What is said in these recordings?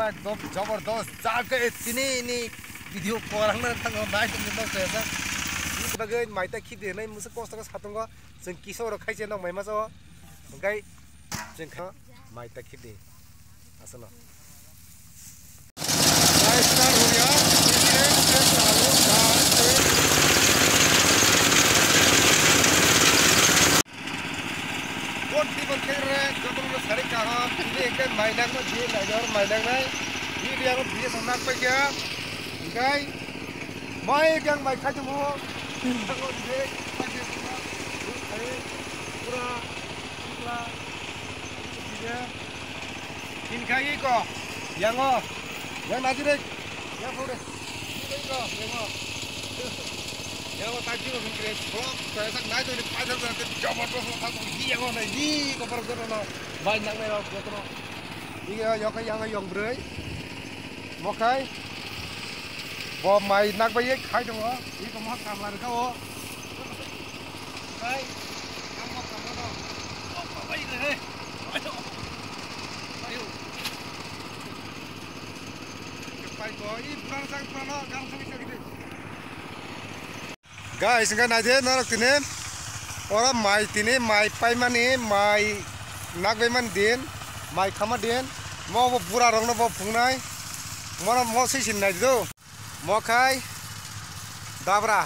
एकदम जबरदस्त जाके ini video korang na tang naik tum tum saya sebagai maita khide nai musa kosta ka satung ga जों किशोर खाइसे न मैमा जो ओंखाय जों खा माइता खिदे आसन गाइस स्टार्ट हो गया धीरे चालू कोटी पर खेल रहे जो तुम लोग सारे कहा धीरे एक माइलाक में धीरे लाइजर माइलाक में धीरे यार धीरे संनाक पे क्या ओंखाय माइ गंग माइ खाइ तुम हो धीरे पूरा पूरा dia kinkai ko yang najire yang pure ini ko yang taji ko kire blok saya sak nai to ni pai thak ke jamar to sa ko hi yang nai hi ko par ko no bai nang nai ko to iya yo ka yang yong brei mo kai bo mai nak bai khai dong ho hi ko mo kam la ka ho kai kam mo no o bai re guys, enggak aja narik tini, orang mai tini mai pai mani mai nak beman din, mai kama din, mau pura rong mau pungnai, mau sih sin nai itu, mau kai, dabra,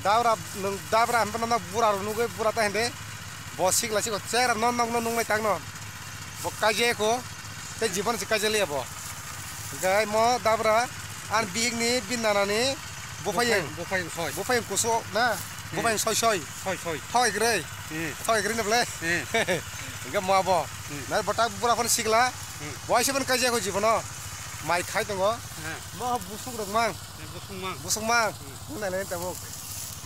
hampir nona pura rong nuge pura tahende, bosik lasi ko cer non nai tang non, bok kaje ko, te jiban si kaje liya bo. Guys, mau dabra, an big ni binana ni, bufayang kuso, na, bufayang soy grey na play. Enggak mau apa, na batak pura pun sigla, boy siapa kerja aku jibono, mai khai tunggu, mau busuk dong mang, nai tabuk,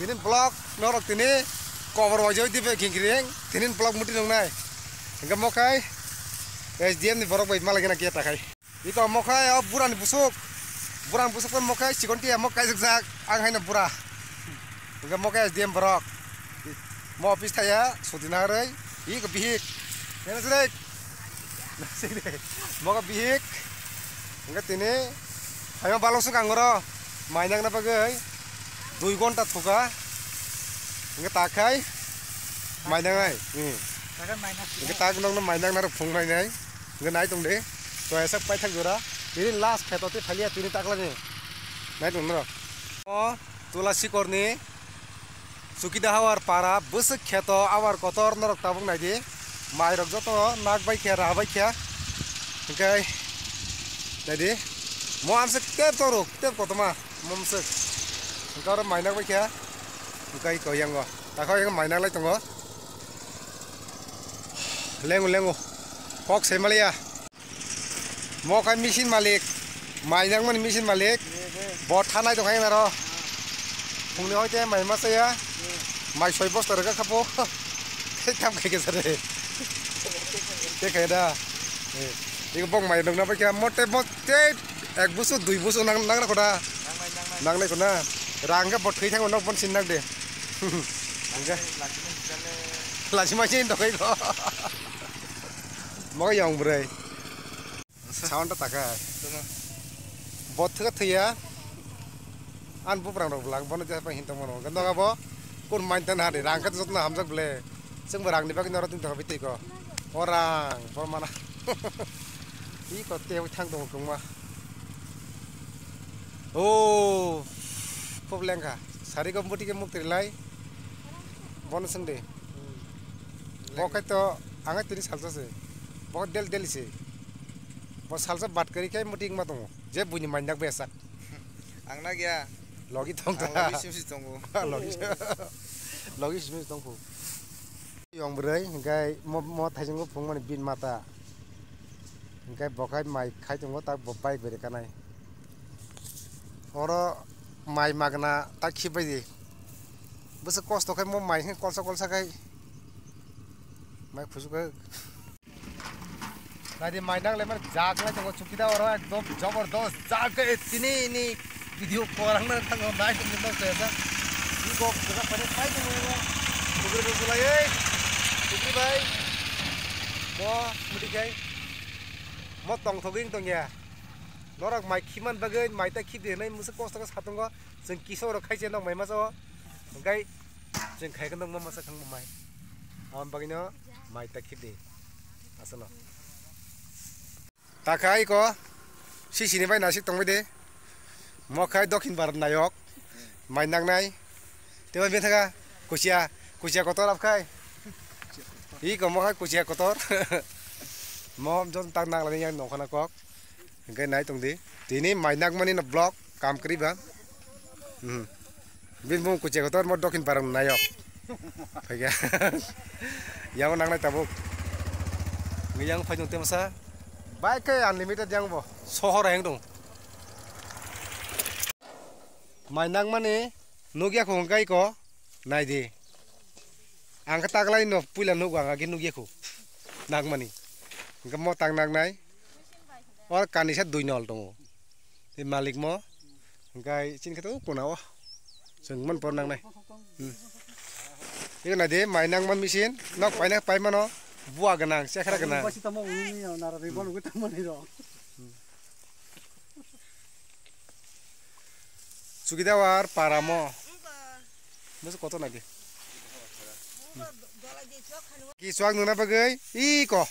ini blog, norok ini, cover wajah itu kengkring, ini blog muti dong nai, enggak mau kai, SDM ni borok baik malah kena kita kai. Iko mokai buran busuk pun mokai cikonti mokai zigzag anghaina bura enggak mokai SDM borok mau office thaya sudina rei iko bihik nena srek moka bihik enggak tini ayo balong suk angoro mainang na pagai 2 gonta thuka enggak takai mainang ai enggak tak nong mainang na phung nai nai enggak nai tung de तो ऐसा पैसा जोड़ा तेरी last खेतों फलिया तेरी ताकला नहीं तुम रो तुलसी करनी सुकिदा हवार पारा बस खेतो आवार कतर नरक ताबुक नहीं दी माइ रक जो तो नाक बाई क्या रहा बाई क्या ओके नहीं दी मो आमसे टेप तो रो टेप को तुम्हां मुमसे उनका और माइनक बाई क्या उनका ही कोई यंगो ताकौ यंग माइनक लाइट तुमको लेंगो कॉक से मलिया mau kai mesin malik mainang man mesin malik bot thanai dong hai naro phungni hoite mai ma saya mai soi bos tar ga khapo kam kai ke sare ke kai da ini bong mai dong na pa kya mote mote ek busu dui busu nang na koda nang nai kona rang ga bot khai thang nok bon sin nak de angga lasi machin dong kai ko mo yong brei sound taka bot thga thia an buprang rok lang bon ja pa hin tong mon gando ga bo kun main tan ha de rang ka jot na ham jak ble sing barang ni ba kin ro tin ta biti ko orang por mana i ko te thang tong kong ma oh pop leng ka sari ko muti ke muk tri lai bon sing de bo kai to anga tiri salsa se bo del se bos salsa bat kari kai muting ma tong je buni mandak besak angna gya logi tong ta logi sim tong logi sim tong pu yong brei ngai mo thai jong phung man bin mata ngai bokai mai khai tong ta bopai bere kanai oro mai magna ta khibai di bus kosto kai mo mai kolsa kai mai phusu kai Nadi mainang lemar jaga jangan cukida orang ekdom jabardast jaga ini video korang na tang naik tum tum saya ini kok kita pada pai tu Tukri bulai, tukri bay, mo mudi kai, mo tong thoging tong ya, Norak mai kiman bagai mai ta kip denai musa kosta ka satung ko jeng kiso ro khai chen dong mai ma so gai jeng khai kan dong ma sa khang mai am bagino mai ta kip de asana ta khai ko si ni bai nasik tong bai de mo khai dokhin barat nayok mai nang nai te bai thaga kusia kotor ap khai I ko mo khai kusia kotor mo jon tang nang la yang no khana kok cái này tung đi tí ní mày nặng mà ní nó block cam kiri bang bên mông của chị có tốt một đôi khi barang này yok phải cái yang nặng này tabu người yang phải dùng tiền sao bike cái unlimited yang bo sohor yang tung mày nặng mà ní nugia khung cái có này đi ang cái tag lain no pula nuga ngagi nugia khu nặng mà ní cái mo tang nặng này और कानी से 2 नल दङ ए मालिक म गाय चिन खतो कोनाव जों मन पर नांनाय ए ना दे माइनां मन मिसिन नक पाइना पाइमानो बुआ गनां सेखरा गनां बासि तमो उनि नारा रे बन गत मनि र सुगिदावार पारामो मस कत नागे की स्वाग नुना बगै ई को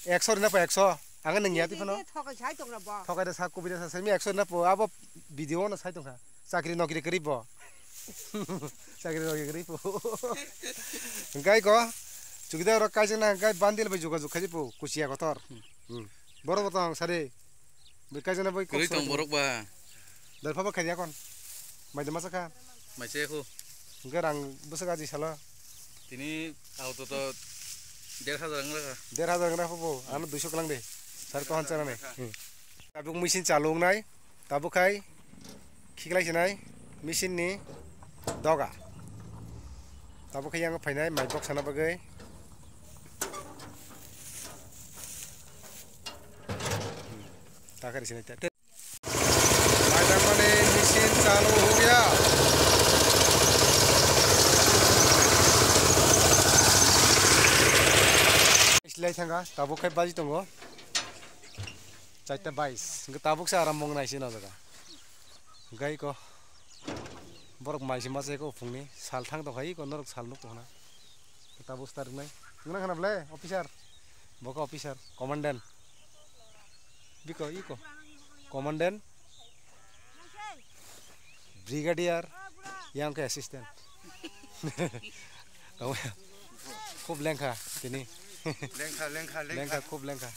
100 ना 100 Ang nang yati pa no? Thokai da sa ko bida sa sami action na po abo video na sai tong ha. Sakri no kiri bo. Sakri no kiri po. Ngai ko chugida ro kai jana ngai bandil ba juga juga po kusia kotor. Boro botong sare. Bekai jana boy ko. Kuri tong borok ba. Dal pa ba khaya kon. Mai dama saka. Mai se ko. Ngarang busaga ji sala. Tini auto to 1,500 ra po. Ano 200 lang de. Sar ko hanchana nai tabuk machine chalung nai tabuk khai khiklai sinai machine ni doga tabuk khai yang phainai mai box sana bagai ta kari sinai ta mai dam mane machine चालू हो गया इसलिए Thanga tabuk khai baji tongo 4:22 nge tabuk sa aram mong naisi na jaga gai ko borok maisi mase ko phungni sal thang to khai ko norok sal nuk to na tabuk star nai ngna khana ble officer boko officer commandant biko iko commandant brigadier yang ke assistant खूब लेंखा तिनी लेंखा खूब लेंखा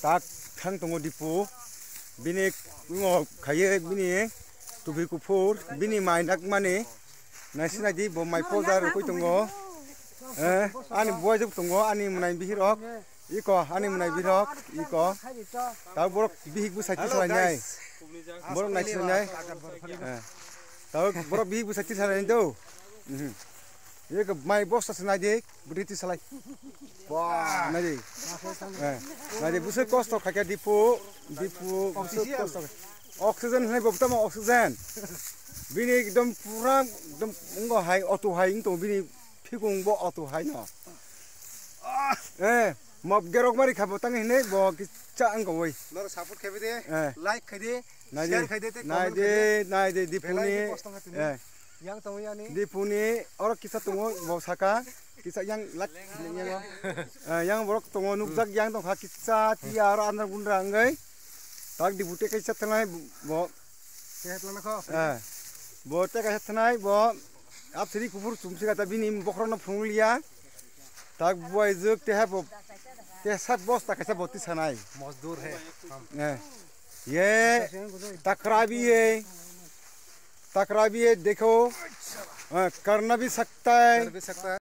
tak thang tongo dipu bini ngo khaye bini tubi kupur bini mai nak mane nasina di bo mai pozar ko tongo ani boy juk tongo ani munai bihirok iko ani munai bihirok iko ta borok bihik bu sati salai borok nai salai ta borok bihik bu sati salai do ये का my boss Sana they British सलाई वाह ना दे ना दे बुसे cost तो खाके depot बुसे cost oxygen है बबता में ऑक्सीजन बिनी एकदम पूरा एकदम उंगो हाई ऑटो हाई तो बिनी फिकुंग बो ऑटो हाई ना मब गेरोक मारी खाबो तंग हिने बो किचा अंगो वई नर सपोर्ट खेबे दे लाइक खादे शेयर खादे ना दे डिपो ने yang tahu ya nih di puni orang kisah tunggu bawa saka kisah yang lak yang borok tunggu nukjak yang tong hak kisah tiar anak bunda anggai tak dibute kisah tenai bawa sehat lana kau bawa teh kisah tenai bawa ab seri kubur sumsi kata bini bokrono punglia tak buai zuk teh apa teh sat bos tak kisah boti sanai mosdur hai ये टकरा भी है देखो, करना भी सकता है।